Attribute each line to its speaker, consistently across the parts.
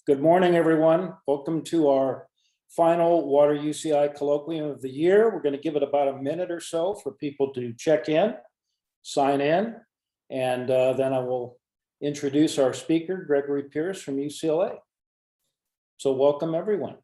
Speaker 1: Good morning, everyone. Welcome to our final Water UCI colloquium of the year. We're going to give it about a minute or so for people to check in, sign in, and then I will introduce our speaker, Gregory Pierce from UCLA. So welcome, everyone.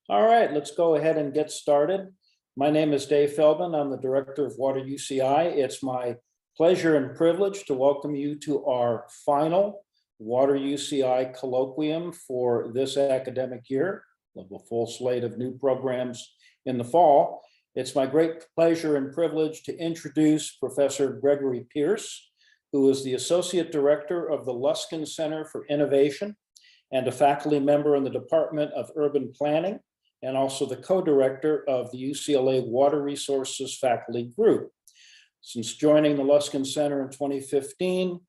Speaker 1: All right, let's go ahead and get started. My name is Dave Feldman. I'm the Director of Water UCI. It's my pleasure and privilege to welcome you to our final Water UCI colloquium for this academic year, of a full slate of new programs in the fall. It's my great pleasure and privilege to introduce Professor Gregory Pierce, who is the Associate Director of the Luskin Center for Innovation and a faculty member in the Department of Urban Planning, and also the co-director of the UCLA Water Resources Faculty Group. Since joining the Luskin Center in 2015,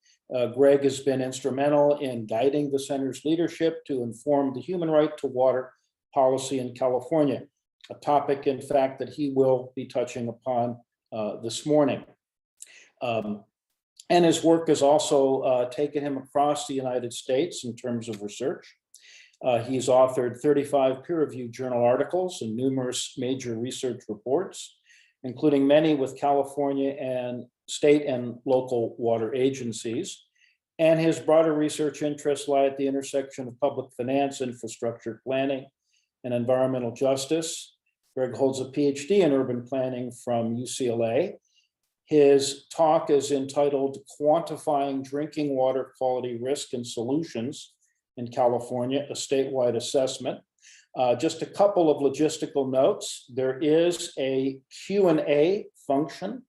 Speaker 1: Greg has been instrumental in guiding the center's leadership to inform the human right to water policy in California, a topic, in fact, that he will be touching upon this morning. And his work has also taken him across the United States in terms of research. He's authored 35 peer-reviewed journal articles and numerous major research reports, including many with California and state and local water agencies. And his broader research interests lie at the intersection of public finance, infrastructure planning, and environmental justice. Greg holds a PhD in urban planning from UCLA. His talk is entitled Quantifying Drinking Water Quality Risk and Solutions in California, a statewide assessment. Just a couple of logistical notes. There is a Q&A function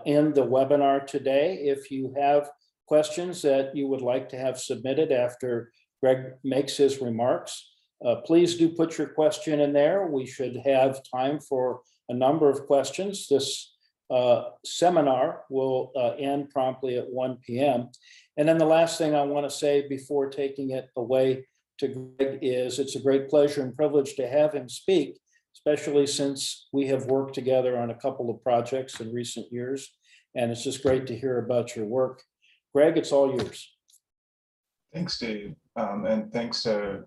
Speaker 1: in the webinar today. If you have questions that you would like to have submitted after Greg makes his remarks, please do put your question in there. We should have time for a number of questions. This seminar will end promptly at 1 p.m. And then the last thing I want to say before taking it away to Greg is it's a great pleasure and privilege to have him speak, especially since we have worked together on a couple of projects in recent years. And it's just great to hear about your work. Greg, it's all yours.
Speaker 2: Thanks, Dave. And thanks to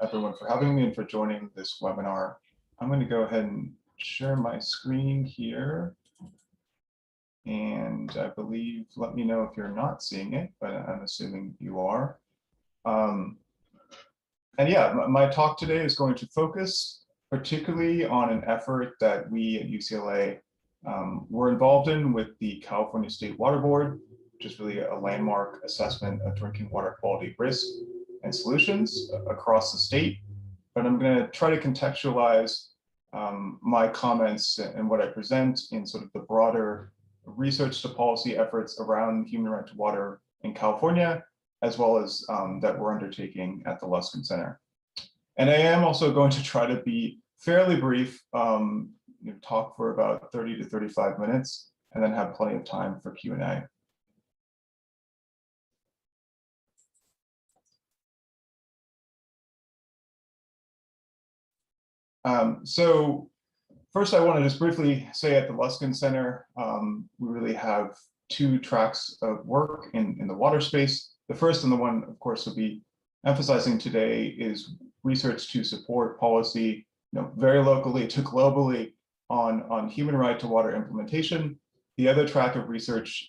Speaker 2: everyone for having me and for joining this webinar. I'm going to go ahead and share my screen here. And I believe, let me know if you're not seeing it, but I'm assuming you are. And yeah, my talk today is going to focus particularly on an effort that we at UCLA were involved in with the California State Water Board, which is really a landmark assessment of drinking water quality risk and solutions across the state. But I'm going to try to contextualize my comments and what I present in sort of the broader research to policy efforts around human right to water in California, as well as that we're undertaking at the Luskin Center. And I am also going to try to be fairly brief, talk for about 30 to 35 minutes, and then have plenty of time for Q&A. So first, I want to just briefly say at the Luskin Center, we really have two tracks of work in the water space. The first, and the one, of course, we'll be emphasizing today, is research to support policy, very locally to globally on human right to water implementation. The other track of research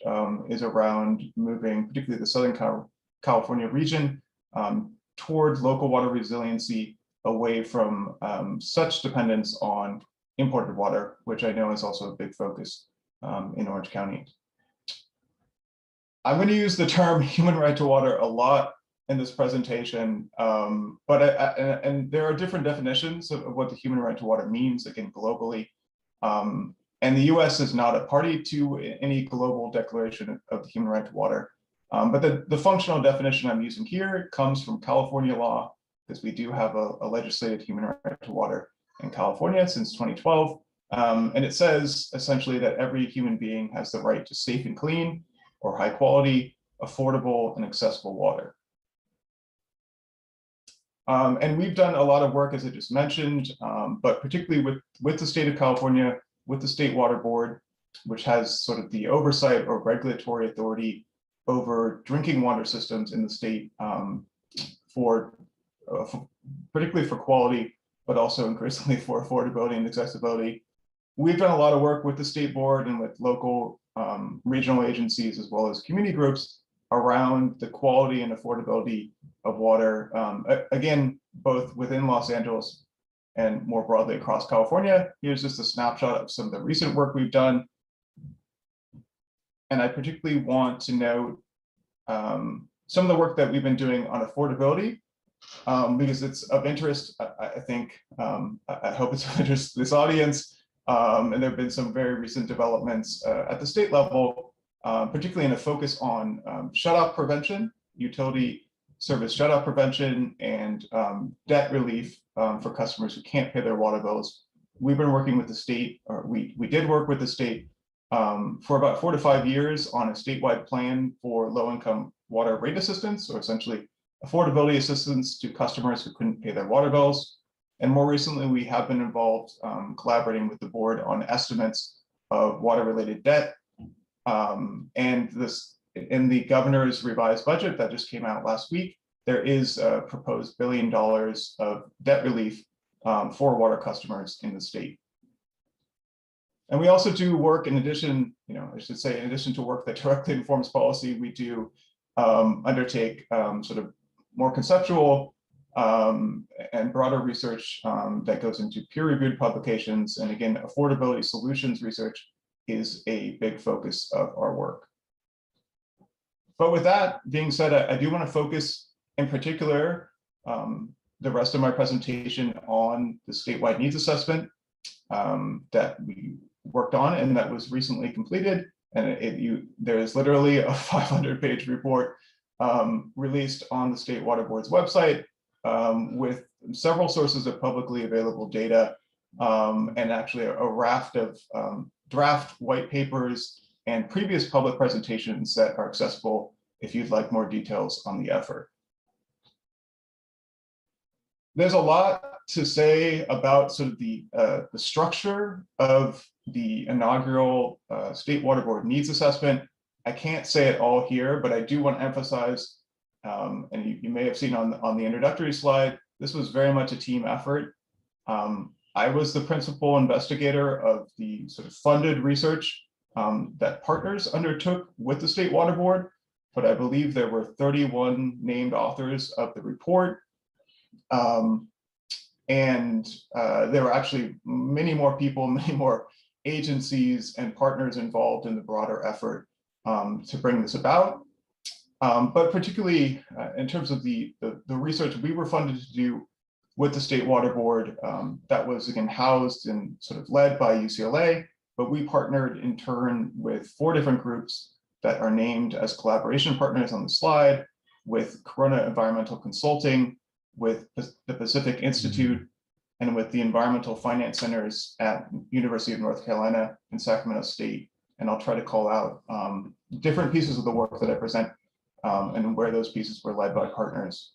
Speaker 2: is around moving, particularly the Southern California region, toward local water resiliency, away from such dependence on imported water, which I know is also a big focus in Orange County. I'm going to use the term human right to water a lot in this presentation, but there are different definitions of what the human right to water means, again, globally. And the US is not a party to any global declaration of the human right to water. But the functional definition I'm using here comes from California law, because we do have a legislated human right to water in California since 2012. And it says essentially that every human being has the right to safe and clean, or high quality, affordable, and accessible water. And we've done a lot of work, as I just mentioned, but particularly with the state of California, with the State Water Board, which has sort of the oversight or regulatory authority over drinking water systems in the state, particularly for quality, but also increasingly for affordability and accessibility. We've done a lot of work with the state board and with local regional agencies, as well as community groups, around the quality and affordability of water, again, both within Los Angeles and more broadly across California. Here's just a snapshot of some of the recent work we've done. And I particularly want to note some of the work that we've been doing on affordability, because it's of interest, I think, I hope it's of interest to this audience. And there have been some very recent developments at the state level, particularly in a focus on shutoff prevention, utility service shutoff prevention, and debt relief for customers who can't pay their water bills. We've been working with the state, or we did work with the state for about 4 to 5 years on a statewide plan for low-income water rate assistance, or essentially affordability assistance to customers who couldn't pay their water bills. And more recently, we have been involved collaborating with the board on estimates of water-related debt. And this, in the governor's revised budget that just came out last week, there is a proposed $1 billion of debt relief for water customers in the state. And we also do work in addition, I should say, in addition to work that directly informs policy, we do undertake sort of more conceptual and broader research that goes into peer-reviewed publications. And again, affordability solutions research is a big focus of our work. But with that being said, I do want to focus in particular the rest of my presentation on the statewide needs assessment that we worked on and that was recently completed. And there is literally a 500-page report released on the State Water Board's website with several sources of publicly available data and actually a raft of draft white papers and previous public presentations that are accessible if you'd like more details on the effort. There's a lot to say about sort of the structure of the inaugural State Water Board needs assessment. I can't say it all here, but I do want to emphasize, and you may have seen on the introductory slide, this was very much a team effort. I was the principal investigator of the sort of funded research that partners undertook with the State Water Board, but I believe there were 31 named authors of the report. And there were actually many more people, many more agencies and partners involved in the broader effort to bring this about. But particularly in terms of the research we were funded to do with the State Water Board, that was again housed and sort of led by UCLA, but we partnered in turn with 4 different groups that are named as collaboration partners on the slide, with Corona Environmental Consulting, with the Pacific Institute, and with the Environmental Finance Centers at University of North Carolina and Sacramento State. And I'll try to call out different pieces of the work that I present and where those pieces were led by partners.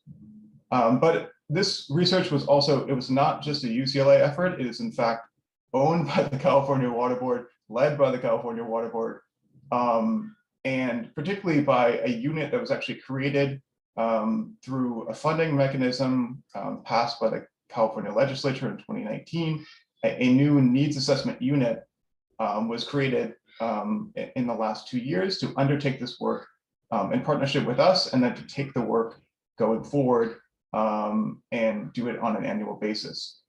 Speaker 2: But this research was also, it was not just a UCLA effort, it is in fact owned by the California Water Board, led by the California Water Board, and particularly by a unit that was actually created through a funding mechanism passed by the California legislature in 2019. A new needs assessment unit was created in the last 2 years to undertake this work in partnership with us, and then to take the work going forward and do it on an annual basis.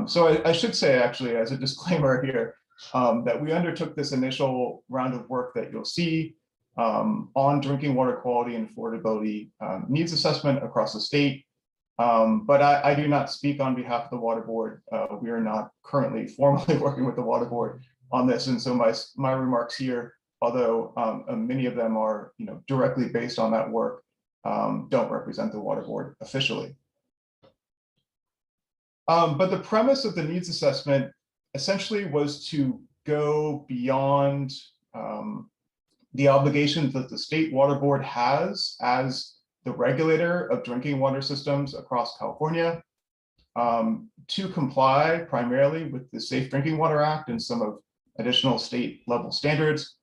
Speaker 2: So I should say, actually, as a disclaimer here, that we undertook this initial round of work that you'll see on drinking water quality and affordability needs assessment across the state. But I do not speak on behalf of the Water Board. We are not currently formally working with the Water Board on this. And so my remarks here, although many of them are directly based on that work, don't represent the Water Board officially. But the premise of the needs assessment essentially was to go beyond the obligations that the State Water Board has as the regulator of drinking water systems across California, to comply primarily with the Safe Drinking Water Act and some of additional state level standards.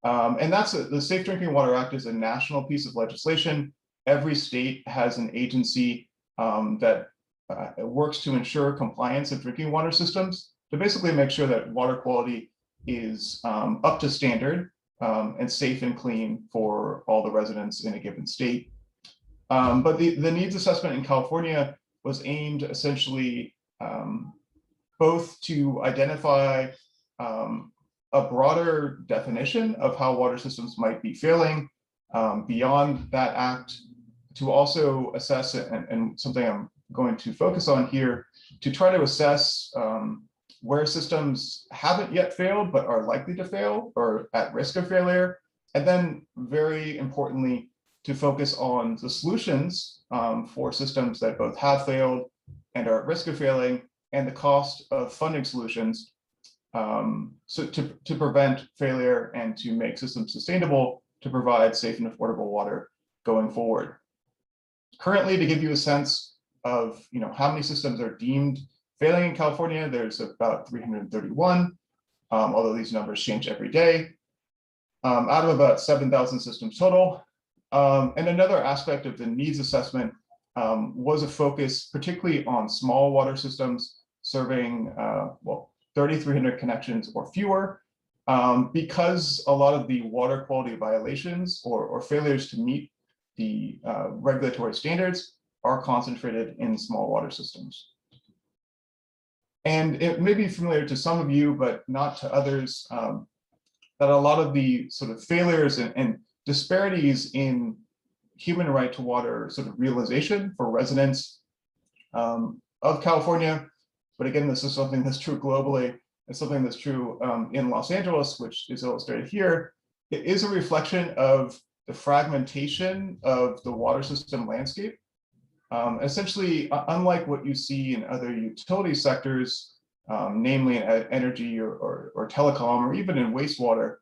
Speaker 2: And that's the Safe Drinking Water Act is a national piece of legislation. Every state has an agency that works to ensure compliance of drinking water systems, to basically make sure that water quality is up to standard and safe and clean for all the residents in a given state. But the needs assessment in California was aimed essentially both to identify a broader definition of how water systems might be failing beyond that act, to also assess it, and something I'm going to focus on here, to try to assess where systems haven't yet failed but are likely to fail or at risk of failure. And then very importantly, to focus on the solutions for systems that both have failed and are at risk of failing, and the cost of funding solutions so to prevent failure and to make systems sustainable to provide safe and affordable water going forward. Currently, to give you a sense of how many systems are deemed failing in California, there's about 331, although these numbers change every day, out of about 7,000 systems total. And another aspect of the needs assessment was a focus particularly on small water systems serving 3,300 connections or fewer, because a lot of the water quality violations or failures to meet the regulatory standards are concentrated in small water systems. And it may be familiar to some of you, but not to others, that a lot of the sort of failures and disparities in human right to water sort of realization for residents of California. But again, this is something that's true globally. It's something that's true in Los Angeles, which is illustrated here. It is a reflection of the fragmentation of the water system landscape. Essentially, unlike what you see in other utility sectors, namely in energy or telecom, or even in wastewater,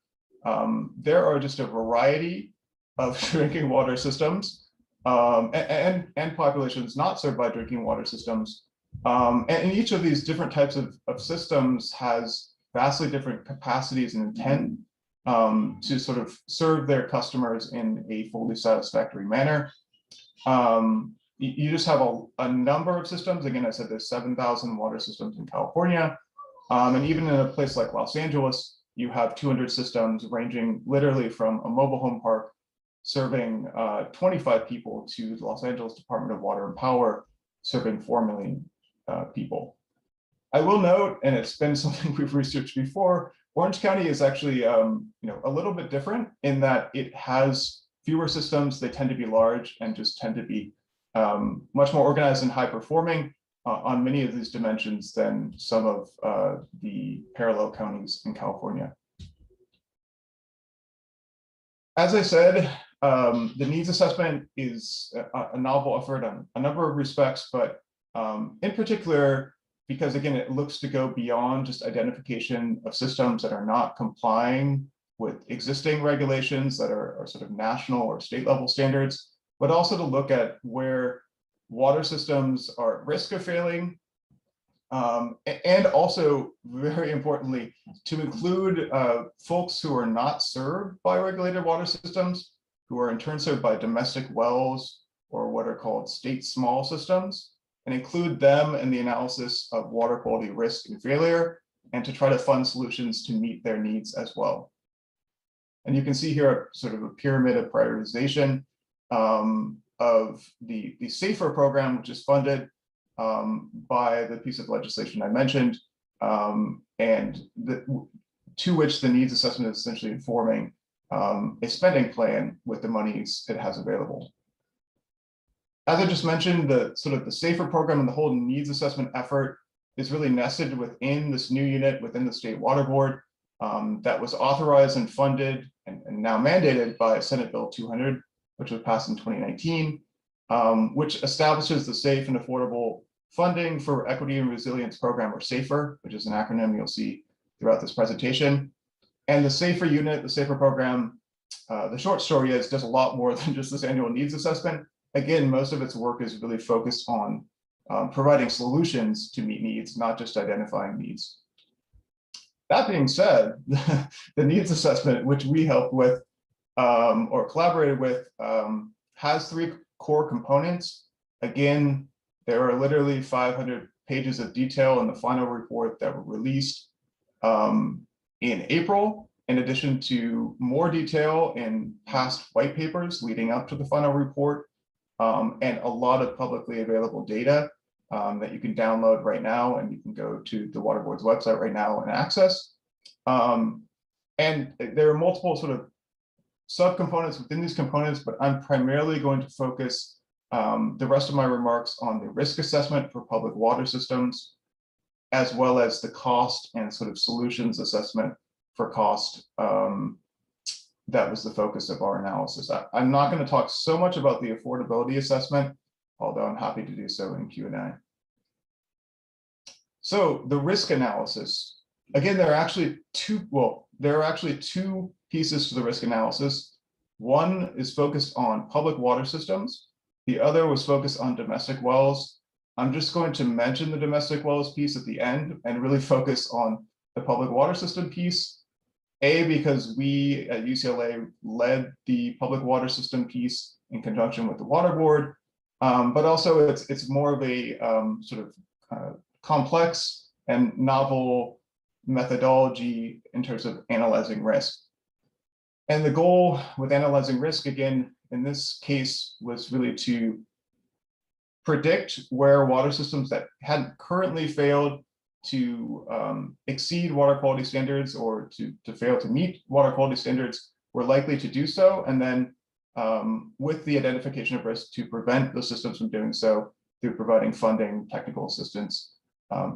Speaker 2: there are just a variety of drinking water systems and populations not served by drinking water systems. And each of these different types of systems has vastly different capacities and intent to sort of serve their customers in a fully satisfactory manner. You just have a number of systems. Again, I said there's 7,000 water systems in California. And even in a place like Los Angeles, you have 200 systems ranging literally from a mobile home park serving 25 people to the Los Angeles Department of Water and Power serving 4 million people. I will note, and it's been something we've researched before, Orange County is actually a little bit different in that it has fewer systems. They tend to be large and just tend to be much more organized and high performing on many of these dimensions than some of the parallel counties in California. As I said, the needs assessment is a novel effort on a number of respects, but in particular, because again, it looks to go beyond just identification of systems that are not complying with existing regulations that are sort of national or state level standards, but also to look at where water systems are at risk of failing, and also, very importantly, to include folks who are not served by regulated water systems, who are in turn served by domestic wells or what are called state small systems, and include them in the analysis of water quality risk and failure, and to try to fund solutions to meet their needs as well. And you can see here sort of a pyramid of prioritization of the SAFER program, which is funded by the piece of legislation I mentioned, and to which the needs assessment is essentially informing a spending plan with the monies it has available. As I just mentioned, the SAFER program and the whole needs assessment effort is really nested within this new unit within the State Water Board. that was authorized and funded and now mandated by Senate Bill 200, which was passed in 2019, which establishes the safe and affordable funding for equity and resilience program, or SAFER, which is an acronym you'll see throughout this presentation. And the SAFER unit, the SAFER program, the short story is does a lot more than just this annual needs assessment. Again, most of its work is really focused on providing solutions to meet needs, not just identifying needs. That being said, the needs assessment, which we helped with or collaborated with, has 3 core components. Again, there are literally 500 pages of detail in the final report that were released in April, in addition to more detail in past white papers leading up to the final report, and a lot of publicly available data that you can download right now, and you can go to the Water Board's website right now and access. And there are multiple sort of subcomponents within these components, but I'm primarily going to focus the rest of my remarks on the risk assessment for public water systems, as well as the cost and sort of solutions assessment for cost. That was the focus of our analysis. I'm not going to talk so much about the affordability assessment, although I'm happy to do so in Q&A. So the risk analysis, again, there are actually two pieces to the risk analysis. One is focused on public water systems. The other was focused on domestic wells. I'm just going to mention the domestic wells piece at the end and really focus on the public water system piece. Because we at UCLA led the public water system piece in conjunction with the Water Board, but also it's more of a sort of complex and novel methodology in terms of analyzing risk. And the goal with analyzing risk, again, in this case, was really to predict where water systems that hadn't currently failed to exceed water quality standards or to fail to meet water quality standards were likely to do so, and then with the identification of risk, to prevent those systems from doing so through providing funding, technical assistance,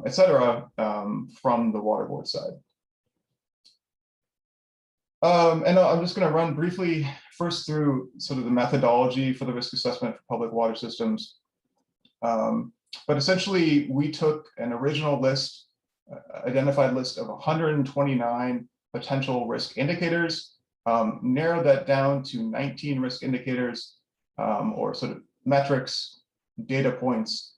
Speaker 2: et cetera, from the Water Board side. And I'm just going to run briefly first through sort of the methodology for the risk assessment for public water systems. But essentially, we took an original list, identified list of 129 potential risk indicators, narrowed that down to 19 risk indicators, or sort of metrics, data points,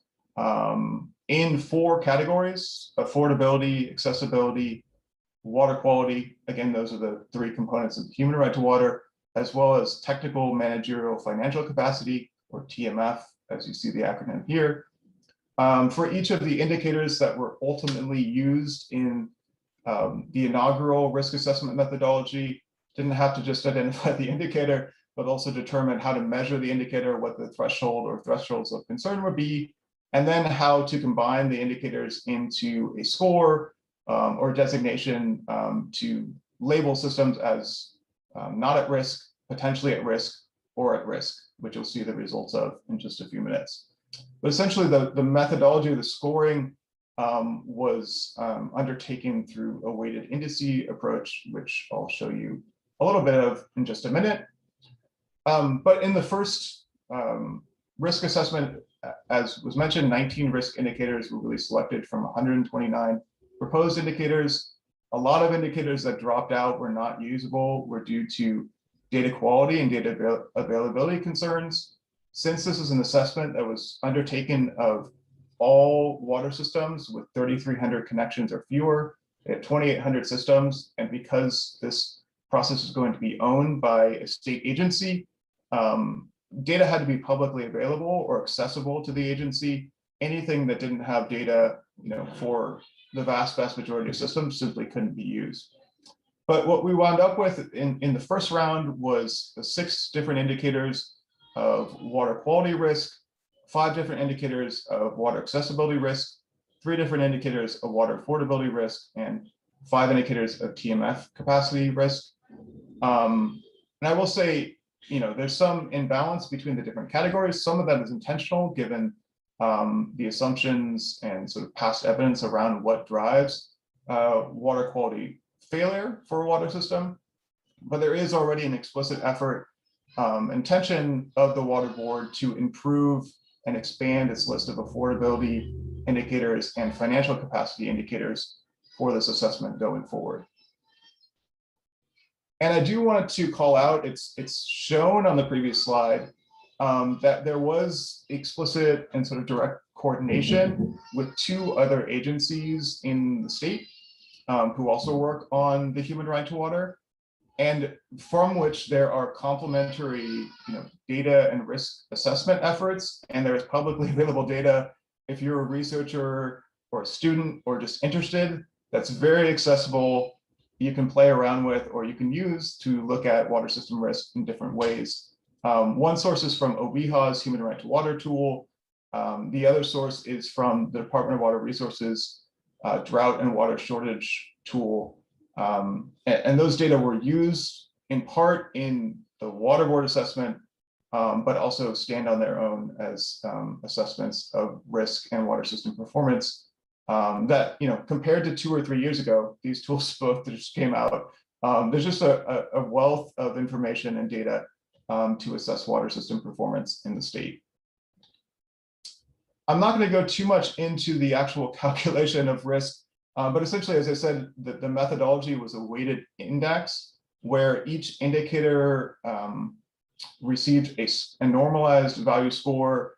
Speaker 2: in 4 categories: affordability, accessibility, water quality. Again, those are the 3 components of the human right to water, as well as technical, managerial, financial capacity, or TMF, as you see the acronym here. For each of the indicators that were ultimately used in the inaugural risk assessment methodology, didn't have to just identify the indicator, but also determine how to measure the indicator, what the threshold or thresholds of concern would be, and then how to combine the indicators into a score or designation to label systems as not at risk, potentially at risk, or at risk, which you'll see the results of in just a few minutes. But essentially, the methodology of the scoring was undertaken through a weighted indice approach, which I'll show you a little bit of in just a minute. But in the first risk assessment, as was mentioned, 19 risk indicators were really selected from 129 proposed indicators. A lot of indicators that dropped out were not usable, were due to data quality and data availability concerns. Since this is an assessment that was undertaken of all water systems with 3,300 connections or fewer, at 2,800 systems, and because this process is going to be owned by a state agency, data had to be publicly available or accessible to the agency. Anything that didn't have data, for the vast majority of systems simply couldn't be used. But what we wound up with in the first round was 6 different indicators of water quality risk, 5 different indicators of water accessibility risk, 3 different indicators of water affordability risk, and 5 indicators of TMF capacity risk. And I will say, there's some imbalance between the different categories. Some of that is intentional, given the assumptions and sort of past evidence around what drives water quality failure for a water system, but there is already an explicit effort, intention of the water board to improve and expand its list of affordability indicators and financial capacity indicators for this assessment going forward. And I do want to call out, it's shown on the previous slide, that there was explicit and sort of direct coordination with two other agencies in the state who also work on the human right to water, and from which there are complementary data and risk assessment efforts. And there's publicly available data if you're a researcher or a student or just interested, that's very accessible. You can play around with, or you can use to look at water system risk in different ways. One source is from OWIHA's Human Right to Water tool. The other source is from the Department of Water Resources Drought and Water Shortage tool. And those data were used in part in the water board assessment, but also stand on their own as assessments of risk and water system performance. That, compared to 2 or 3 years ago, these tools both just came out. There's just a wealth of information and data to assess water system performance in the state. I'm not going to go too much into the actual calculation of risk, but essentially, as I said, the methodology was a weighted index where each indicator received a normalized value score.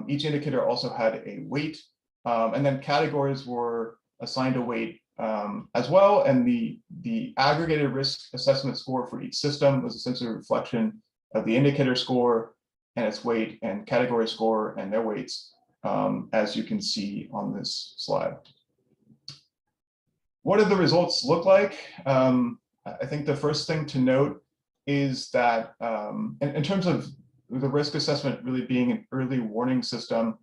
Speaker 2: Each indicator also had a weight, and then categories were assigned a weight as well. And the aggregated risk assessment score for each system was essentially a reflection of the indicator score and its weight, and category score and their weights, as you can see on this slide. What did the results look like? I think the first thing to note is that in terms of the risk assessment really being an early warning system,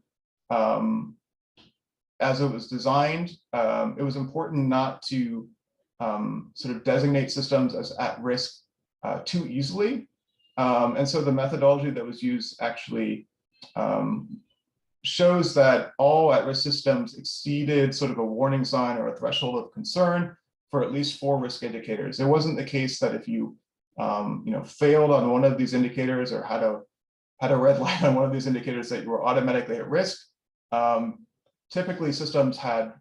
Speaker 2: as it was designed, it was important not to sort of designate systems as at risk too easily. And so the methodology that was used actually shows that all at-risk systems exceeded sort of a warning sign or a threshold of concern for at least 4 risk indicators. It wasn't the case that if you failed on one of these indicators or had a red light on one of these indicators that you were automatically at risk. Typically, systems had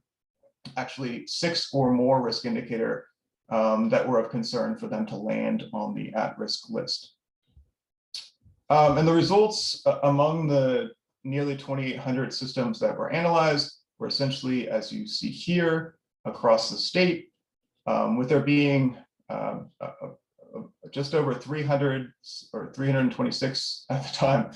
Speaker 2: actually 6 or more risk indicator that were of concern for them to land on the at-risk list. And the results among the nearly 2,800 systems that were analyzed were essentially, as you see here, across the state, with there being just over 300 or 326 at the time,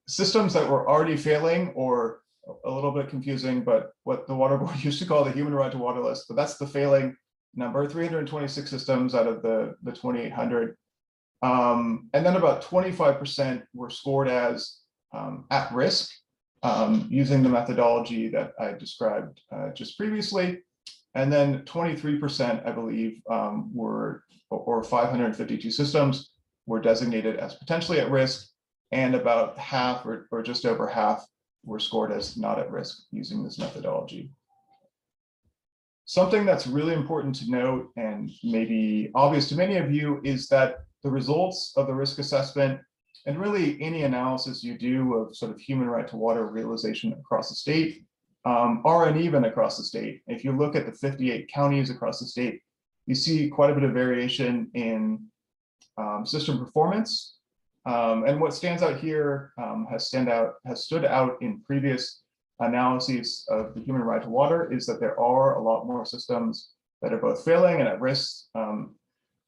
Speaker 2: systems that were already failing, or a little bit confusing, but what the water board used to call the human right to water list, but that's the failing number, 326 systems out of the 2,800. And then about 25% were scored as at risk, using the methodology that I described just previously. And then 23%, I believe, or 552 systems were designated as potentially at risk, and about half or just over half were scored as not at risk using this methodology. Something that's really important to note, and maybe obvious to many of you, is that the results of the risk assessment, and really any analysis you do of sort of human right to water realization across the state, are uneven across the state. If you look at the 58 counties across the state, you see quite a bit of variation in system performance. And what stands out here has stood out in previous analyses of the human right to water is that there are a lot more systems that are both failing and at risk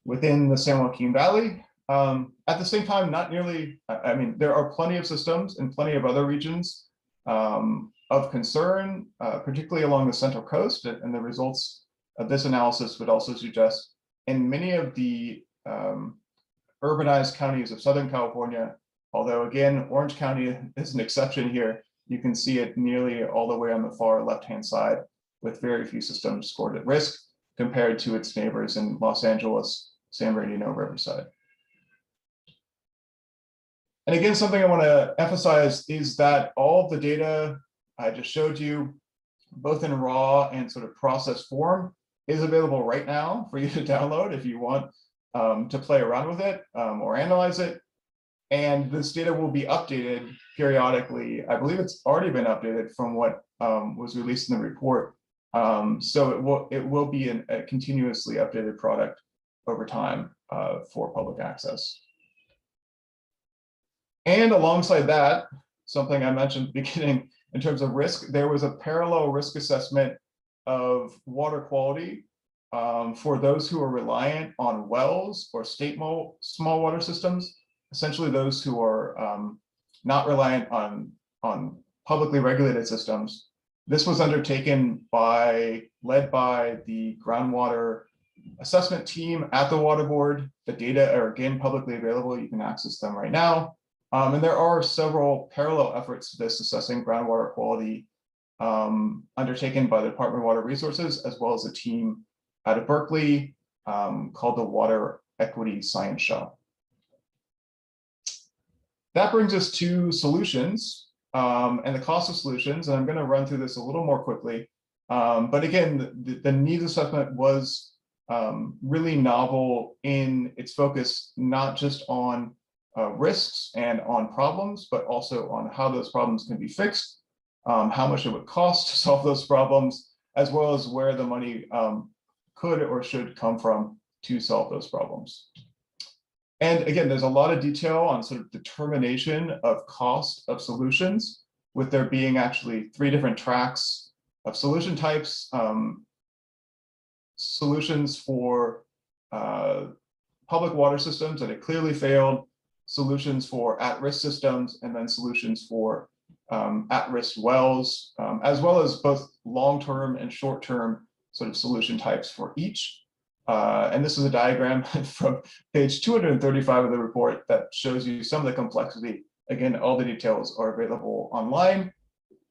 Speaker 2: within the San Joaquin Valley. At the same time, not nearly, I mean, there are plenty of systems in plenty of other regions of concern, particularly along the Central Coast, and the results of this analysis would also suggest in many of the urbanized counties of Southern California, although again, Orange County is an exception here, you can see it nearly all the way on the far left-hand side with very few systems scored at risk compared to its neighbors in Los Angeles, San Bernardino, Riverside. And again, something I want to emphasize is that all of the data I just showed you, both in raw and sort of process form, is available right now for you to download if you want to play around with it or analyze it. And this data will be updated periodically. I believe it's already been updated from what was released in the report. So it will be a continuously updated product over time for public access. And alongside that, something I mentioned at the beginning in terms of risk, there was a parallel risk assessment of water quality for those who are reliant on wells or small water systems, essentially those who are not reliant on publicly regulated systems. This was undertaken led by the groundwater assessment team at the Water Board. The data are again publicly available. You can access them right now. And there are several parallel efforts to this assessing groundwater quality undertaken by the Department of Water Resources, as well as a team out of Berkeley called the Water Equity Science Shop. That brings us to solutions and the cost of solutions. And I'm going to run through this a little more quickly. But again, the needs assessment was really novel in its focus, not just on risks and on problems, but also on how those problems can be fixed, how much it would cost to solve those problems, as well as where the money could or should come from to solve those problems. And again, there's a lot of detail on sort of determination of cost of solutions, with there being actually 3 different tracks of solution types: solutions for public water systems that had clearly failed, solutions for at-risk systems, and then solutions for at-risk wells, as well as both long-term and short-term sort of solution types for each. And this is a diagram from page 235 of the report that shows you some of the complexity. Again, all the details are available online.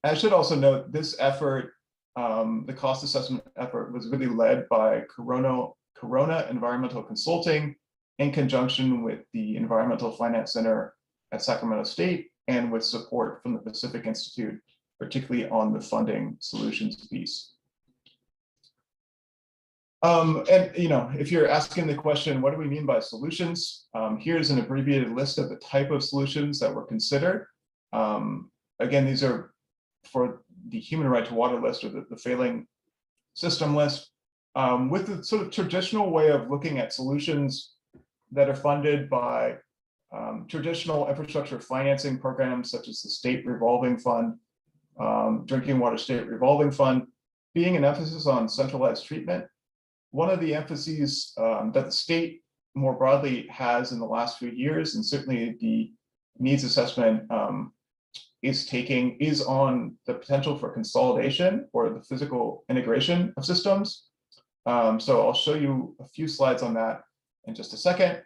Speaker 2: I should also note this effort, the cost assessment effort, was really led by Corona Environmental Consulting in conjunction with the Environmental Finance Center at Sacramento State and with support from the Pacific Institute, particularly on the funding solutions piece. And if you're asking the question, what do we mean by solutions? Here's an abbreviated list of the type of solutions that were considered. Again, these are for the human right to water list, or the failing system list, with the sort of traditional way of looking at solutions that are funded by traditional infrastructure financing programs, such as the State Revolving Fund, Drinking Water State Revolving Fund, being an emphasis on centralized treatment. One of the emphases that the state more broadly has in the last few years, and certainly the needs assessment is on the potential for consolidation or the physical integration of systems. So I'll show you a few slides on that in just a second.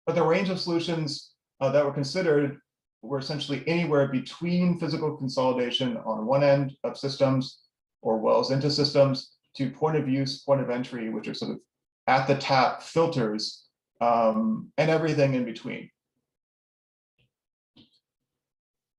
Speaker 2: But the range of solutions that were considered were essentially anywhere between physical consolidation on one end of systems or wells into systems, to point of use, point of entry, which are sort of at the tap filters, and everything in between.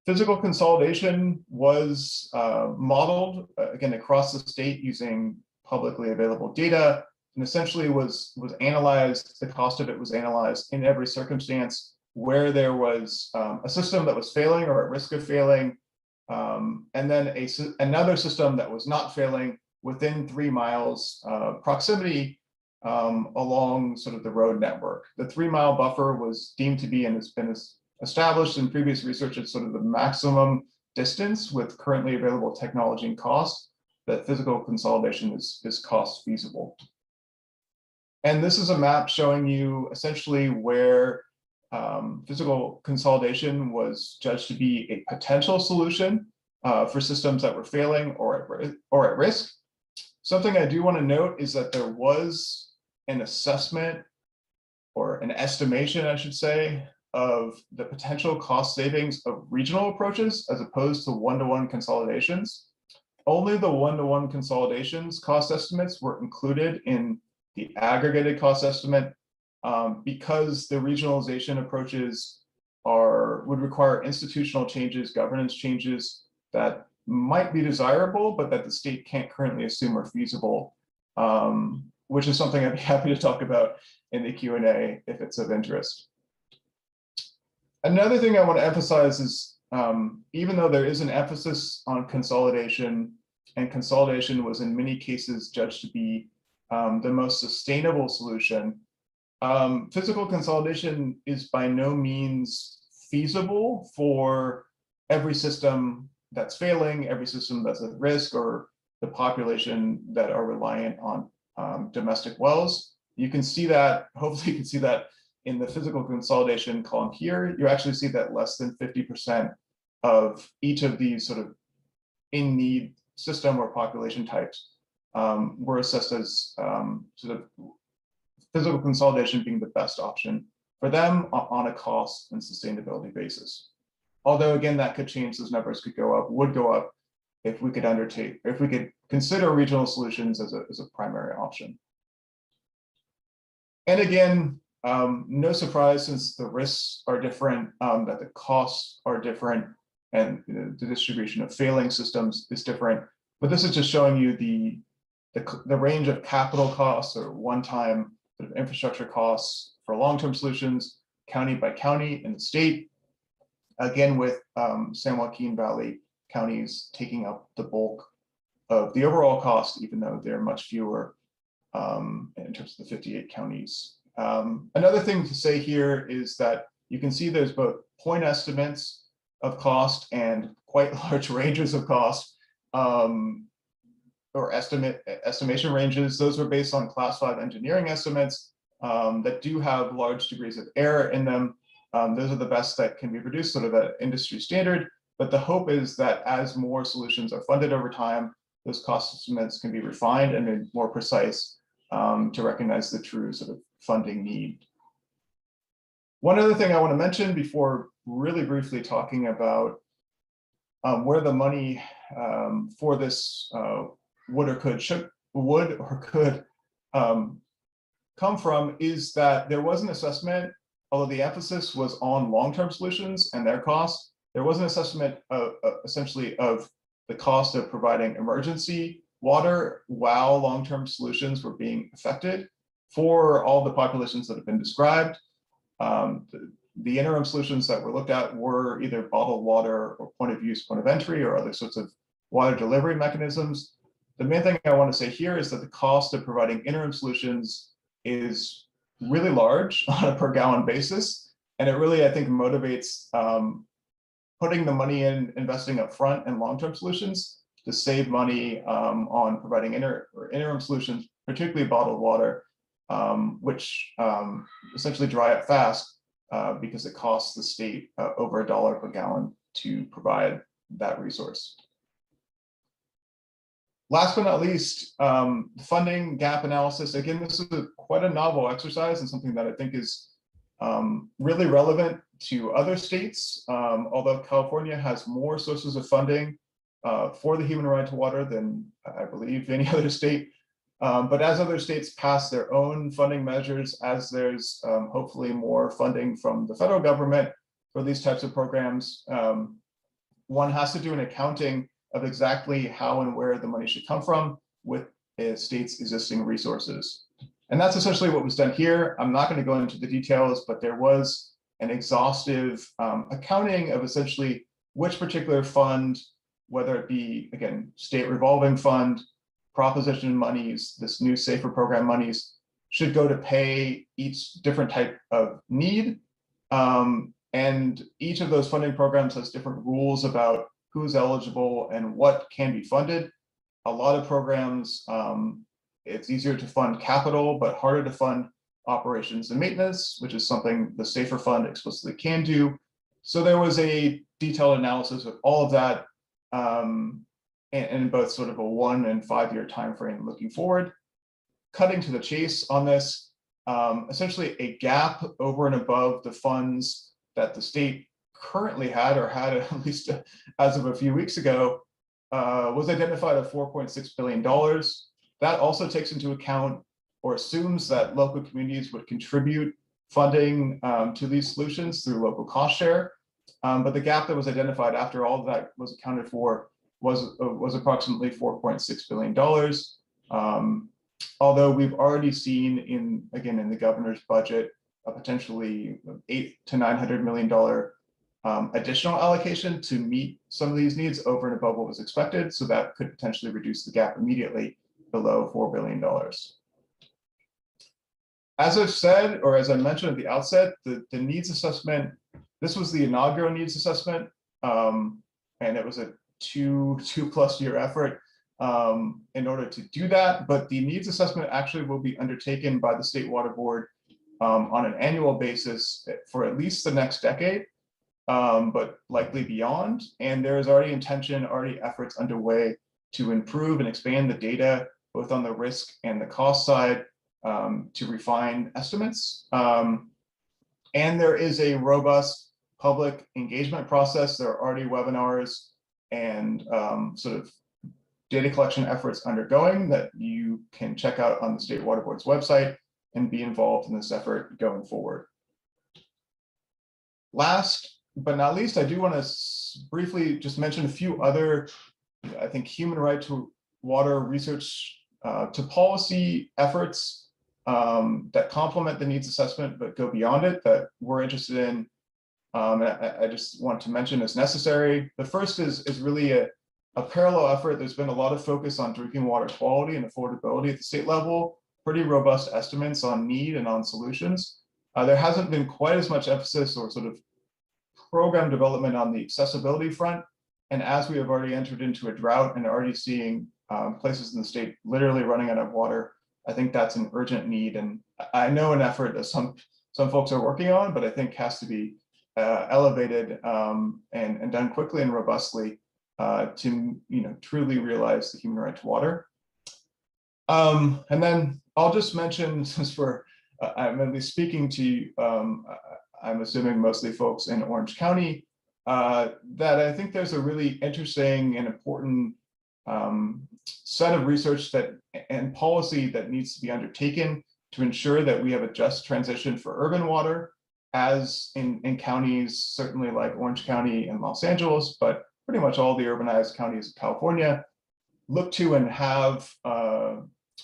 Speaker 2: Physical consolidation was modeled, again, across the state using publicly available data, and essentially was analyzed, the cost of it was analyzed in every circumstance where there was a system that was failing or at risk of failing, and then another system that was not failing within 3 miles proximity along sort of the road network. The 3-mile buffer was deemed to be, and has been established in previous research, as sort of the maximum distance with currently available technology and cost that physical consolidation is cost feasible. And this is a map showing you essentially where physical consolidation was judged to be a potential solution for systems that were failing or at risk. Something I do want to note is that there was an assessment, or an estimation, I should say, of the potential cost savings of regional approaches as opposed to one-to-one consolidations. Only the one-to-one consolidations cost estimates were included in the aggregated cost estimate because the regionalization approaches would require institutional changes, governance changes that might be desirable, but that the state can't currently assume are feasible which is something I'd be happy to talk about in the Q&A if it's of interest. Another thing I want to emphasize is even though there is an emphasis on consolidation, and consolidation was in many cases judged to be the most sustainable solution, physical consolidation is by no means feasible for every system that's failing, every system that's at risk, or the population that are reliant on domestic wells. You can see that, hopefully you can see that in the physical consolidation column here. You actually see that less than 50% of each of these sort of in-need system or population types were assessed as sort of physical consolidation being the best option for them on a cost and sustainability basis. Although again, that could change, those numbers could go up, would go up if we could undertake, if we could consider regional solutions as a primary option. And again, no surprise, since the risks are different, that the costs are different, and the distribution of failing systems is different. But this is just showing you the range of capital costs or one-time sort of infrastructure costs for long-term solutions, county by county in the state. Again, with San Joaquin Valley counties taking up the bulk of the overall cost, even though they're much fewer in terms of the 58 counties. Another thing to say here is that you can see there's both point estimates of cost and quite large ranges of cost, or estimation ranges. Those are based on class 5 engineering estimates that do have large degrees of error in them. Those are the best that can be produced, sort of at industry standard. But the hope is that as more solutions are funded over time, those cost estimates can be refined and made more precise to recognize the true sort of funding need. One other thing I want to mention before really briefly talking about where the money for this would or could come from is that there was an assessment, although the emphasis was on long-term solutions and their costs. There was an assessment of essentially of the cost of providing emergency water while long-term solutions were being affected for all the populations that have been described. The interim solutions that were looked at were either bottled water or point of use, point of entry, or other sorts of water delivery mechanisms. The main thing I want to say here is that the cost of providing interim solutions is really large on a per gallon basis. And it really, I think, motivates putting the money in investing up front in long-term solutions to save money on providing interim solutions, particularly bottled water, which essentially dry up fast because it costs the state over $1 per gallon to provide that resource. Last but not least, funding gap analysis. Again, this is quite a novel exercise and something that I think is really relevant to other states, although California has more sources of funding for the human right to water than I believe any other state. But as other states pass their own funding measures, as there's hopefully more funding from the federal government for these types of programs, one has to do an accounting of exactly how and where the money should come from with a state's existing resources. And that's essentially what was done here. I'm not going to go into the details, but there was an exhaustive accounting of essentially which particular fund, whether it be, again, state revolving fund, proposition monies, this new SAFER program monies, should go to pay each different type of need. And each of those funding programs has different rules about who's eligible and what can be funded. A lot of programs, it's easier to fund capital, but harder to fund operations and maintenance, which is something the SAFER fund explicitly can do. So there was a detailed analysis of all of that in both sort of a 1 and 5 year time frame looking forward. Cutting to the chase on this, essentially a gap over and above the funds that the state currently had, or had at least as of a few weeks ago, was identified at $4.6 billion. That also takes into account or assumes that local communities would contribute funding to these solutions through local cost share. But the gap that was identified after all of that was accounted for was approximately $4.6 billion. Although we've already seen in the governor's budget, a potentially $800 to $900 million additional allocation to meet some of these needs over and above what was expected. So that could potentially reduce the gap immediately below $4 billion. As I've said, or as I mentioned at the outset, the needs assessment, this was the inaugural needs assessment, and it was a two-plus year effort in order to do that. But the needs assessment actually will be undertaken by the State Water Board on an annual basis for at least the next decade, but likely beyond. And there is already efforts underway to improve and expand the data, both on the risk and the cost side, to refine estimates. And there is a robust public engagement process. There are already webinars and sort of data collection efforts undergoing that you can check out on the State Water Board's website and be involved in this effort going forward. Last but not least, I do want to briefly just mention a few other, I think, human right to water research to policy efforts that complement the needs assessment but go beyond it that we're interested in. I just want to mention as necessary. The first is really a parallel effort. There's been a lot of focus on drinking water quality and affordability at the state level, pretty robust estimates on need and on solutions. There hasn't been quite as much emphasis or sort of program development on the accessibility front. And as we have already entered into a drought and already seeing places in the state literally running out of water, I think that's an urgent need. And I know an effort that some folks are working on, but I think has to be elevated and done quickly and robustly to truly realize the human right to water. And then I'll just mention, since I'm at least speaking to I'm assuming mostly folks in Orange County, that I think there's a really interesting and important set of research and policy that needs to be undertaken to ensure that we have a just transition for urban water, as in counties certainly like Orange County and Los Angeles, but pretty much all the urbanized counties of California look to and have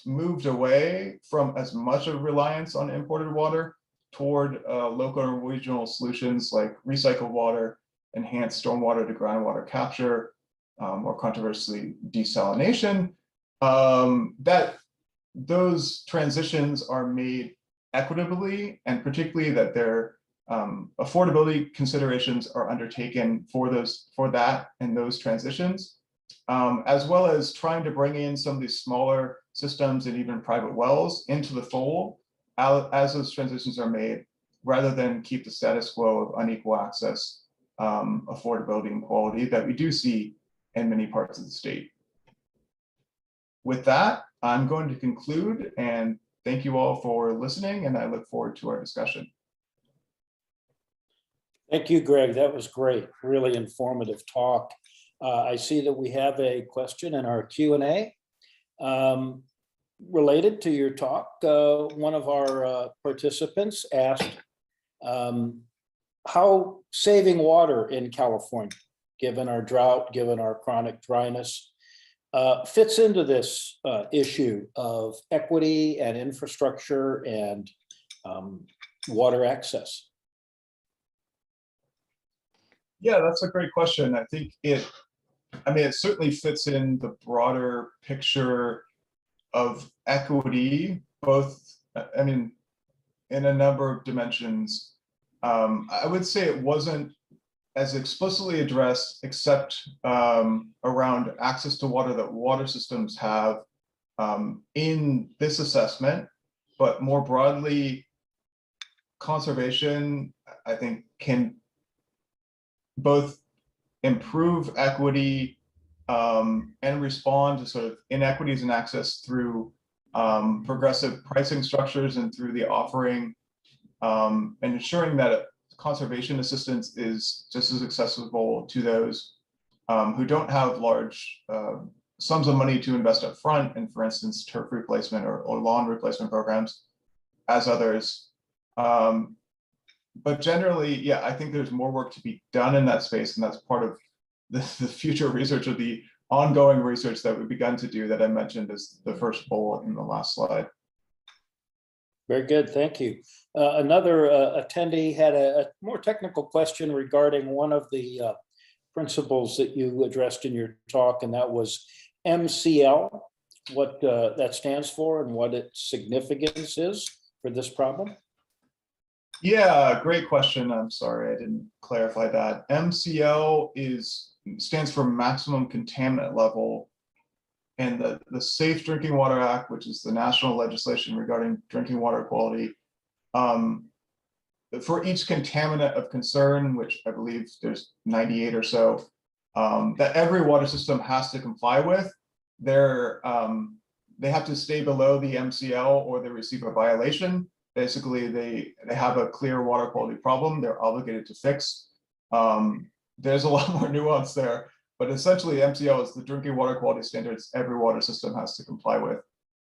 Speaker 2: moved away from as much of reliance on imported water toward local and regional solutions like recycled water, enhanced stormwater to groundwater capture, or controversially desalination. That those transitions are made equitably, and particularly that their affordability considerations are undertaken for that and those transitions, as well as trying to bring in some of these smaller systems and even private wells into the fold as those transitions are made, rather than keep the status quo of unequal access, affordability, and quality that we do see in many parts of the state. With that, I'm going to conclude and thank you all for listening, and I look forward to our discussion.
Speaker 1: Thank you, Greg. That was great. Really informative talk. I see that we have a question in our Q&A related to your talk. One of our participants asked how saving water in California, given our drought, given our chronic dryness, fits into this issue of equity and infrastructure and water access.
Speaker 2: Yeah, that's a great question. I think it certainly fits in the broader picture of equity, both, in a number of dimensions. I would say it wasn't as explicitly addressed, except around access to water that water systems have in this assessment, but more broadly, conservation, I think, can both improve equity and respond to sort of inequities in access through progressive pricing structures and through the offering and ensuring that conservation assistance is just as accessible to those who don't have large sums of money to invest up front in, for instance, turf replacement or lawn replacement programs as others. But generally, yeah, I think there's more work to be done in that space, and that's part of the future research of the ongoing research that we've begun to do that I mentioned as the first bullet in the last slide.
Speaker 1: Very good, thank you. Another attendee had a more technical question regarding one of the principles that you addressed in your talk, and that was MCL, what that stands for and what its significance is for this problem.
Speaker 2: Yeah, great question. I'm sorry, I didn't clarify that. MCL stands for maximum contaminant level. And the Safe Drinking Water Act, which is the national legislation regarding drinking water quality, for each contaminant of concern, which I believe there's 98 or so, that every water system has to comply with, they have to stay below the MCL or they receive a violation. Basically, they have a clear water quality problem they're obligated to fix. There's a lot more nuance there, but essentially MCL is the drinking water quality standards every water system has to comply with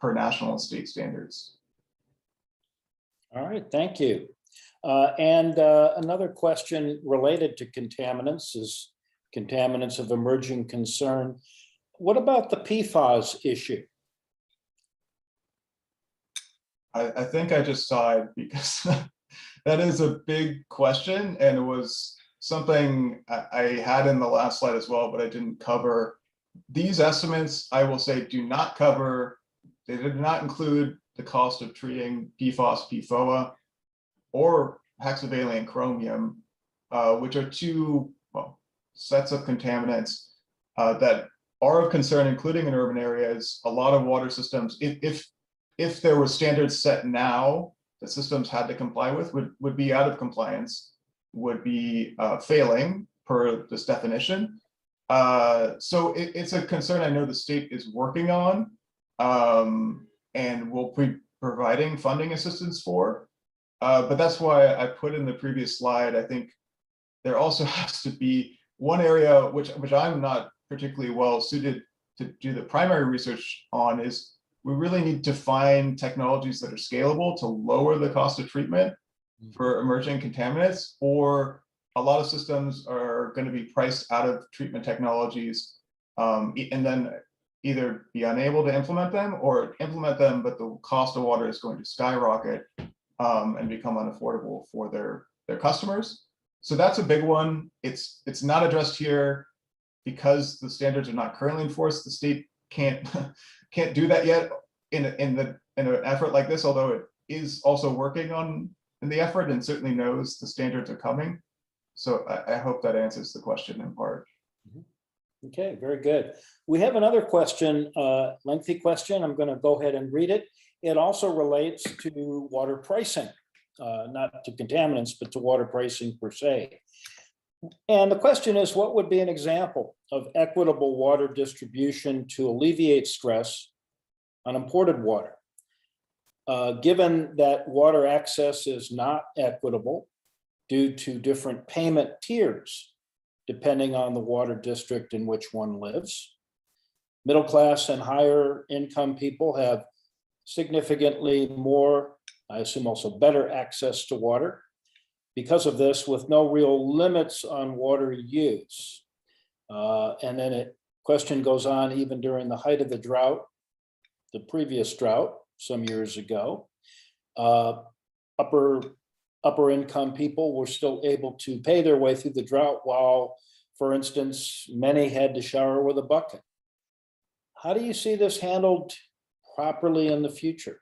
Speaker 2: per national and state standards.
Speaker 1: All right, thank you. Another question related to contaminants is contaminants of emerging concern. What about the PFAS issue?
Speaker 2: I think I just sighed because that is a big question, and it was something I had in the last slide as well, but I didn't cover. These estimates, I will say, do not cover, they did not include the cost of treating PFAS, PFOA, or hexavalent chromium, which are two sets of contaminants that are of concern, including in urban areas. A lot of water systems, if there were standards set now that systems had to comply with, would be out of compliance, would be failing per this definition. So it's a concern I know the state is working on and will be providing funding assistance for. But that's why I put in the previous slide, I think there also has to be one area which I'm not particularly well suited to do the primary research on, is we really need to find technologies that are scalable to lower the cost of treatment for emerging contaminants, or a lot of systems are going to be priced out of treatment technologies and then either be unable to implement them or implement them, but the cost of water is going to skyrocket and become unaffordable for their customers. So that's a big one. It's not addressed here because the standards are not currently enforced. The state can't do that yet in an effort like this, although it is also working on in the effort and certainly knows the standards are coming. So I hope that answers the question in part.
Speaker 1: Okay, very good. We have another question, lengthy question. I'm going to go ahead and read it. It also relates to water pricing, not to contaminants, but to water pricing per se. And the question is, what would be an example of equitable water distribution to alleviate stress on imported water? Given that water access is not equitable due to different payment tiers, depending on the water district in which one lives. Middle class and higher income people have significantly more, I assume also better access to water. Because of this, with no real limits on water use. And then a question goes on, even during the height of the drought, the previous drought some years ago, upper income people were still able to pay their way through the drought, while, for instance, many had to shower with a bucket. How do you see this handled properly in the future?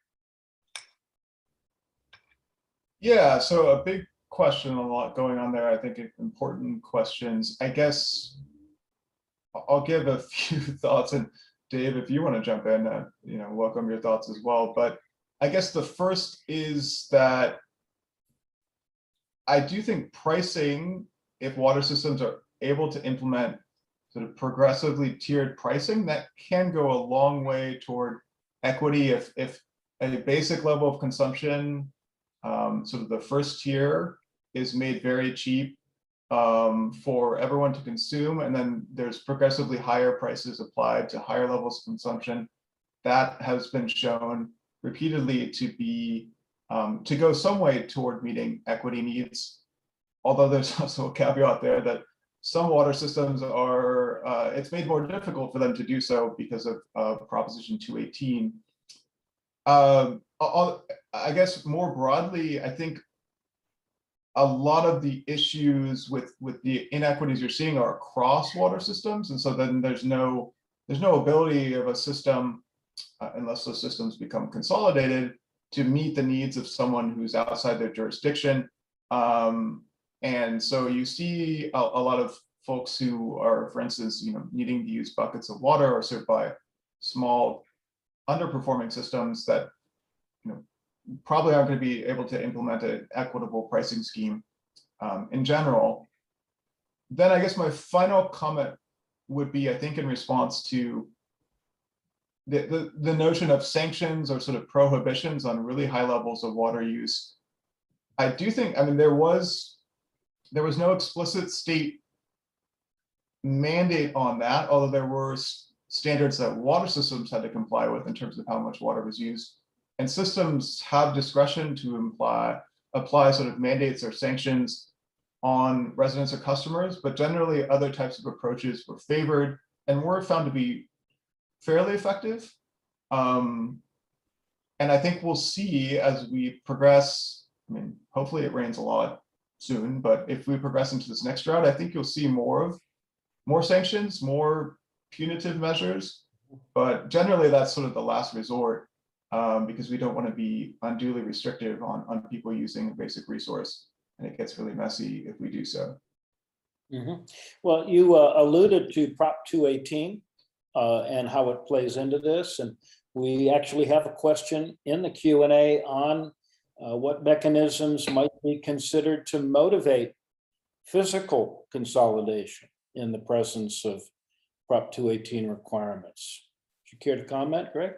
Speaker 2: Yeah, so a big question, a lot going on there. I think important questions. I guess I'll give a few thoughts, and Dave, if you want to jump in, welcome your thoughts as well. But I guess the first is that I do think pricing, if water systems are able to implement sort of progressively tiered pricing, that can go a long way toward equity. If a basic level of consumption, sort of the first tier, is made very cheap for everyone to consume, and then there's progressively higher prices applied to higher levels of consumption, that has been shown repeatedly to be to go some way toward meeting equity needs. Although there's also a caveat there that some water systems are, it's made more difficult for them to do so because of Proposition 218. I guess more broadly, I think a lot of the issues with the inequities you're seeing are across water systems, and so then there's no ability of a system, unless those systems become consolidated, to meet the needs of someone who's outside their jurisdiction. And so you see a lot of folks who are, for instance, needing to use buckets of water or served by small underperforming systems that probably aren't going to be able to implement an equitable pricing scheme in general. Then I guess my final comment would be, I think, in response to the notion of sanctions or sort of prohibitions on really high levels of water use. I do think, I mean, there was no explicit state mandate on that, although there were standards that water systems had to comply with in terms of how much water was used. And systems have discretion to apply sort of mandates or sanctions on residents or customers, but generally other types of approaches were favored and were found to be fairly effective. And I think we'll see as we progress, I mean, hopefully it rains a lot soon, but if we progress into this next drought, I think you'll see more sanctions, more punitive measures, but generally that's sort of the last resort, because we don't want to be unduly restrictive on people using a basic resource, and it gets really messy if we do so.
Speaker 1: Mm-hmm. Well, you alluded to Prop 218 and how it plays into this, and we actually have a question in the Q&A on what mechanisms might be considered to motivate physical consolidation in the presence of Prop 218 requirements. Would you care to comment, Greg?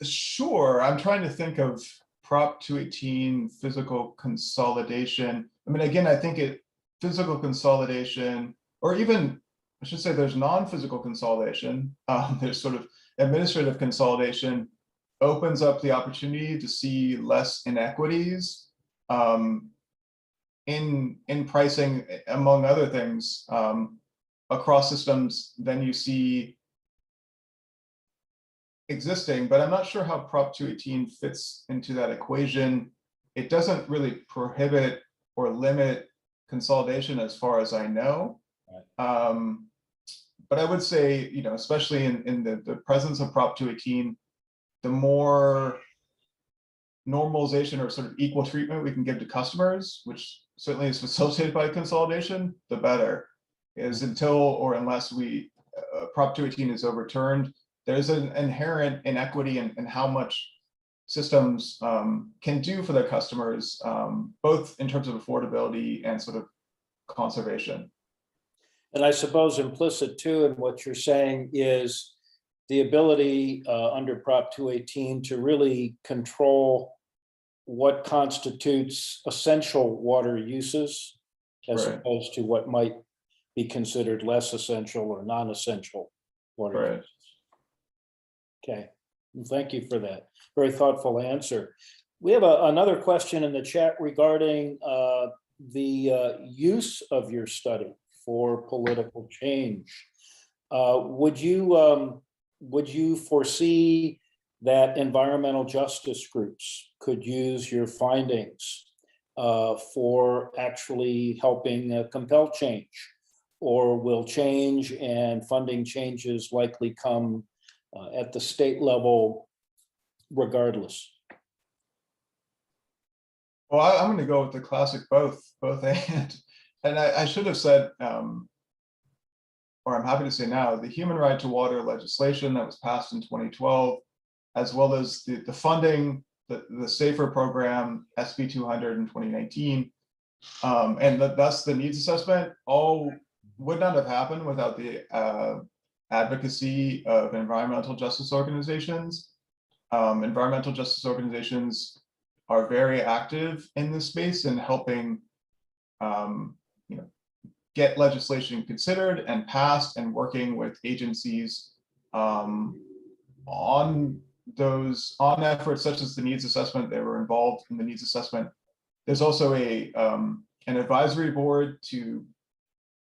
Speaker 2: Sure. I'm trying to think of Prop 218 physical consolidation. I mean, again, I think physical consolidation, or even, I should say there's non-physical consolidation. There's sort of administrative consolidation opens up the opportunity to see less inequities in pricing, among other things, across systems than you see existing, but I'm not sure how Prop 218 fits into that equation. It doesn't really prohibit or limit consolidation as far as I know. Right. But I would say, especially in the presence of Prop 218, the more normalization or sort of equal treatment we can give to customers, which certainly is facilitated by consolidation, the better. Is until or unless Prop 218 is overturned, there's an inherent inequity in how much systems can do for their customers, both in terms of affordability and sort of conservation.
Speaker 1: And I suppose implicit too in what you're saying is the ability under Prop 218 to really control what constitutes essential water uses, as
Speaker 2: Right.
Speaker 1: opposed to what might be considered less essential or non-essential water
Speaker 2: Right.
Speaker 1: uses. Okay, well, thank you for that very thoughtful answer. We have another question in the chat regarding the use of your study for political change. Would you foresee that environmental justice groups could use your findings for actually helping compel change, or will change and funding changes likely come at the state level regardless?
Speaker 2: Well, I'm going to go with the classic both and I should have said, or I'm happy to say now, the human right to water legislation that was passed in 2012, as well as the funding, the SAFER program, SB 200 in 2019, and thus the needs assessment, all would not have happened without the advocacy of environmental justice organizations. Environmental justice organizations are very active in this space in helping get legislation considered and passed, and working with agencies on efforts such as the needs assessment. They were involved in the needs assessment. There's also a an advisory board to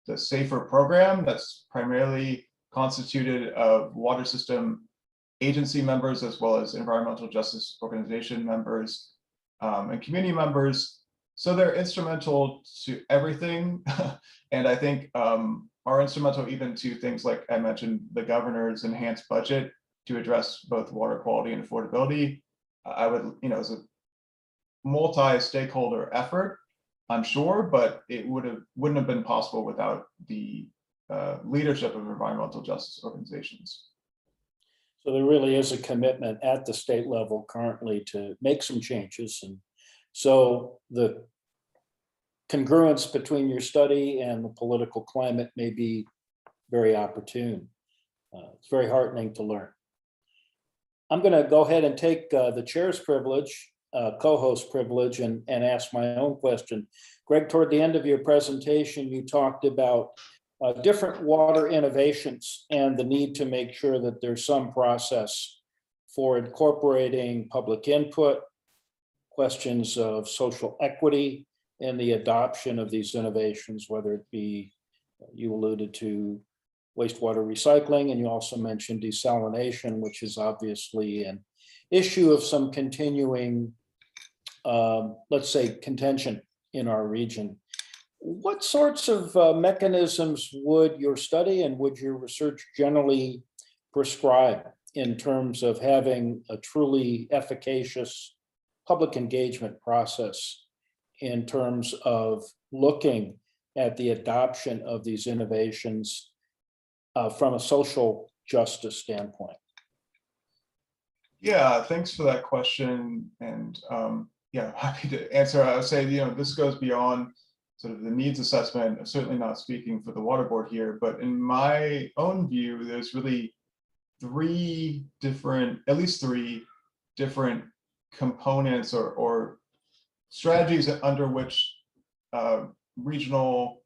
Speaker 2: the SAFER program that's primarily constituted of water system agency members as well as environmental justice organization members and community members. So they're instrumental to everything. And I think are instrumental even to things like I mentioned, the governor's enhanced budget to address both water quality and affordability. I would, as a multi-stakeholder effort, I'm sure, but it wouldn't have been possible without the leadership of environmental justice organizations.
Speaker 1: So there really is a commitment at the state level currently to make some changes. And so the congruence between your study and the political climate may be very opportune. It's very heartening to learn. I'm going to go ahead and take the chair's privilege, co-host privilege, and ask my own question. Greg, toward the end of your presentation, you talked about different water innovations and the need to make sure that there's some process for incorporating public input, questions of social equity, and the adoption of these innovations, whether it be, you alluded to wastewater recycling, and you also mentioned desalination, which is obviously an issue of some continuing, let's say, contention in our region. What sorts of mechanisms would your study and would your research generally prescribe in terms of having a truly efficacious public engagement process in terms of looking at the adoption of these innovations from a social justice standpoint?
Speaker 2: Yeah, thanks for that question. And yeah, happy to answer. I would say, this goes beyond sort of the needs assessment. I'm certainly not speaking for the water board here, but in my own view, there's really at least three different components or strategies under which regional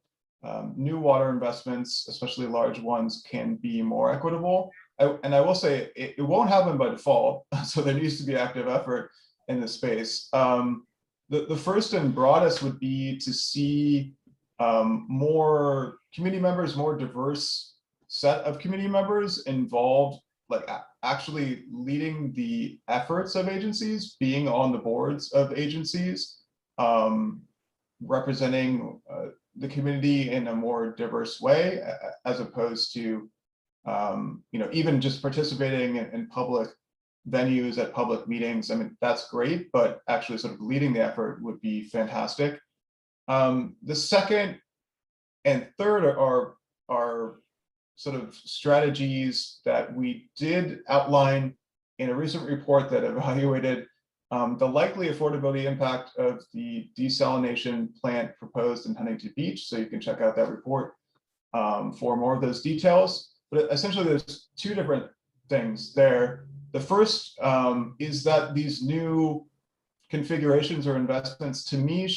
Speaker 2: new water investments, especially large ones, can be more equitable. And I will say it won't happen by default, so there needs to be active effort in this space. The first and broadest would be to see more community members, more diverse set of community members involved, like actually leading the efforts of agencies, being on the boards of agencies, representing the community in a more diverse way, as opposed to, even just participating in public venues at public meetings. I mean, that's great, but actually sort of leading the effort would be fantastic. The second and third are sort of strategies that we did outline in a recent report that evaluated the likely affordability impact of the desalination plant proposed in Huntington Beach. So you can check out that report for more of those details. But essentially, there's two different things there. The first is that these new configurations or investments, to me,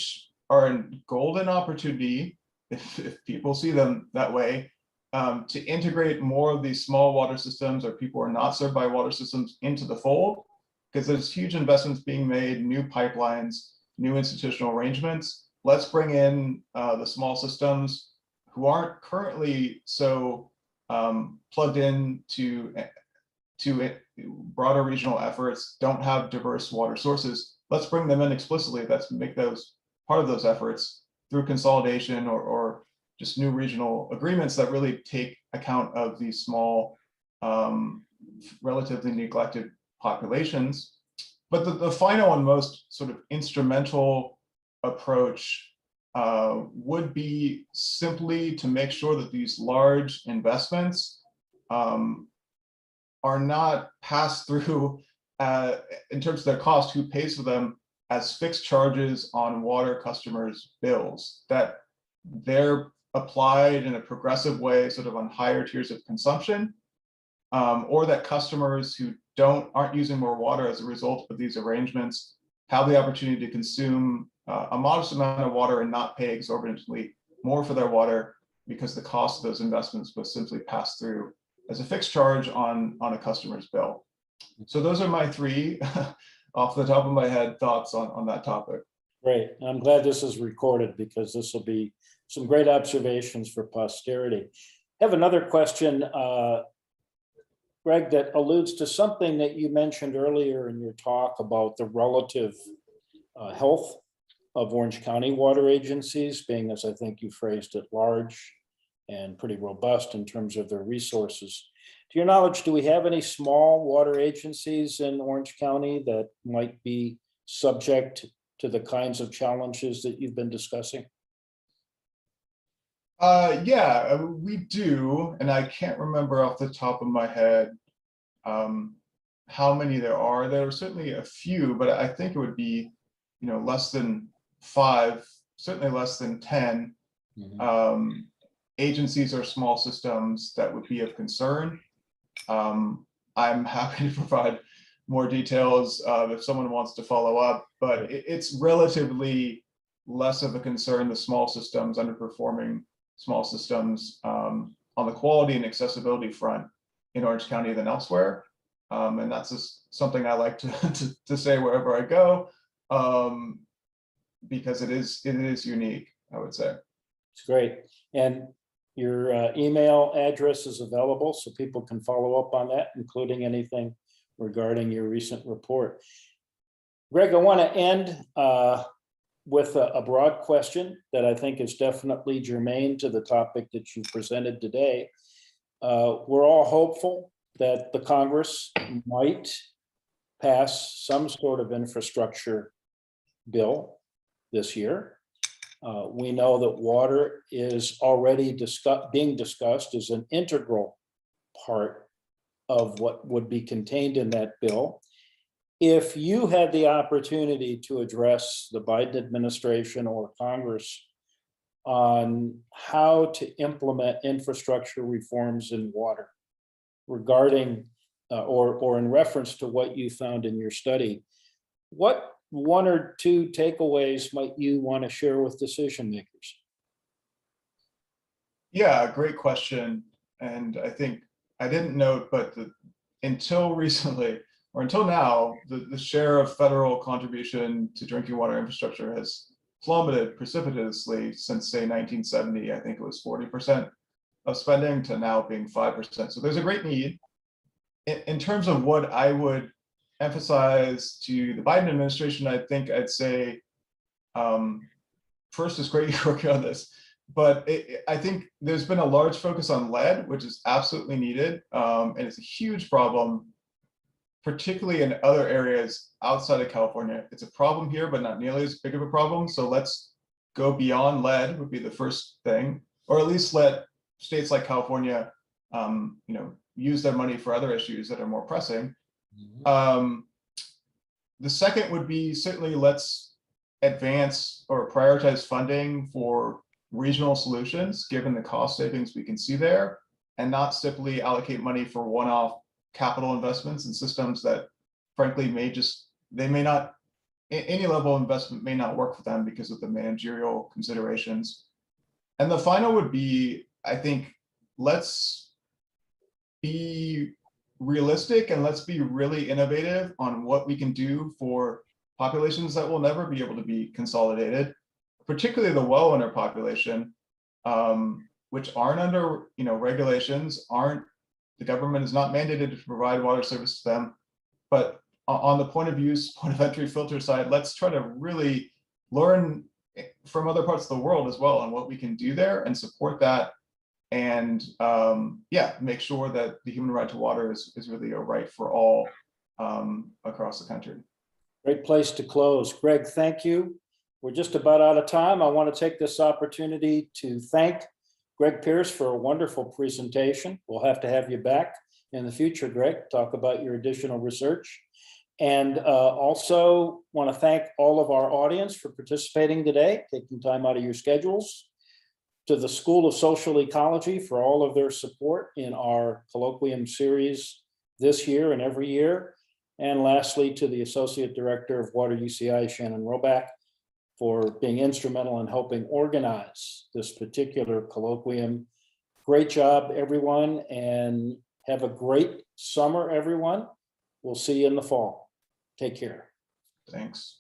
Speaker 2: are a golden opportunity, if people see them that way, to integrate more of these small water systems or people who are not served by water systems into the fold, because there's huge investments being made, new pipelines, new institutional arrangements. Let's bring in the small systems who aren't currently so plugged in to broader regional efforts, don't have diverse water sources. Let's bring them in explicitly. Let's make those part of those efforts through consolidation or just new regional agreements that really take account of these small, relatively neglected populations. But the final and most sort of instrumental approach would be simply to make sure that these large investments are not passed through in terms of their cost, who pays for them, as fixed charges on water customers' bills, that they're applied in a progressive way, sort of on higher tiers of consumption, or that customers who aren't using more water as a result of these arrangements have the opportunity to consume a modest amount of water and not pay exorbitantly more for their water, because the cost of those investments was simply passed through as a fixed charge on a customer's bill. So those are my three off the top of my head thoughts on that topic.
Speaker 1: Great. I'm glad this is recorded because this will be some great observations for posterity. I have another question, Greg, that alludes to something that you mentioned earlier in your talk about the relative health of Orange County water agencies, being, as I think you phrased it, large and pretty robust in terms of their resources. To your knowledge, do we have any small water agencies in Orange County that might be subject to the kinds of challenges that you've been discussing?
Speaker 2: Yeah, we do, and I can't remember off the top of my head how many there are. There are certainly a few, but I think it would be, less than 5, certainly less than 10 agencies or small systems that would be of concern. I'm happy to provide more details if someone wants to follow up, but it's relatively less of a concern, the small systems, underperforming small systems on the quality and accessibility front in Orange County than elsewhere. And that's just something I like to say wherever I go, because it is unique, I would say.
Speaker 1: It's great. And your email address is available so people can follow up on that, including anything regarding your recent report. Greg, I want to end with a broad question that I think is definitely germane to the topic that you presented today. We're all hopeful that the Congress might pass some sort of infrastructure bill this year. We know that water is already being discussed as an integral part of what would be contained in that bill. If you had the opportunity to address the Biden administration or Congress on how to implement infrastructure reforms in water regarding or in reference to what you found in your study, what 1 or 2 takeaways might you want to share with decision makers?
Speaker 2: Yeah, great question. And I think I didn't note, but until recently, or until now, the share of federal contribution to drinking water infrastructure has plummeted precipitously since, say, 1970. I think it was 40% of spending to now being 5%. So there's a great need. In terms of what I would emphasize to the Biden administration, I think I'd say, first, it's great you're working on this, but I think there's been a large focus on lead, which is absolutely needed, and it's a huge problem, particularly in other areas outside of California. It's a problem here, but not nearly as big of a problem. So let's go beyond lead would be the first thing, or at least let states like California, use their money for other issues that are more pressing. The second would be certainly let's advance or prioritize funding for regional solutions, given the cost savings we can see there, and not simply allocate money for one-off capital investments in systems that frankly may not, any level of investment may not work for them because of the managerial considerations. And the final would be, I think, let's be realistic and let's be really innovative on what we can do for populations that will never be able to be consolidated, particularly the well owner population, which aren't under regulations, the government is not mandated to provide water service to them. But on the point of use, point of entry filter side, let's try to really learn from other parts of the world as well on what we can do there and support that. And make sure that the human right to water is really a right for all across the country.
Speaker 1: Great place to close. Greg, thank you. We're just about out of time. I want to take this opportunity to thank Greg Pierce for a wonderful presentation. We'll have to have you back in the future, Greg, talk about your additional research. And also want to thank all of our audience for participating today, taking time out of your schedules. To the School of Social Ecology for all of their support in our colloquium series this year and every year. And lastly, to the Associate Director of Water UCI, Shannon Roback, for being instrumental in helping organize this particular colloquium. Great job, everyone, and have a great summer, everyone. We'll see you in the fall. Take care.
Speaker 2: Thanks.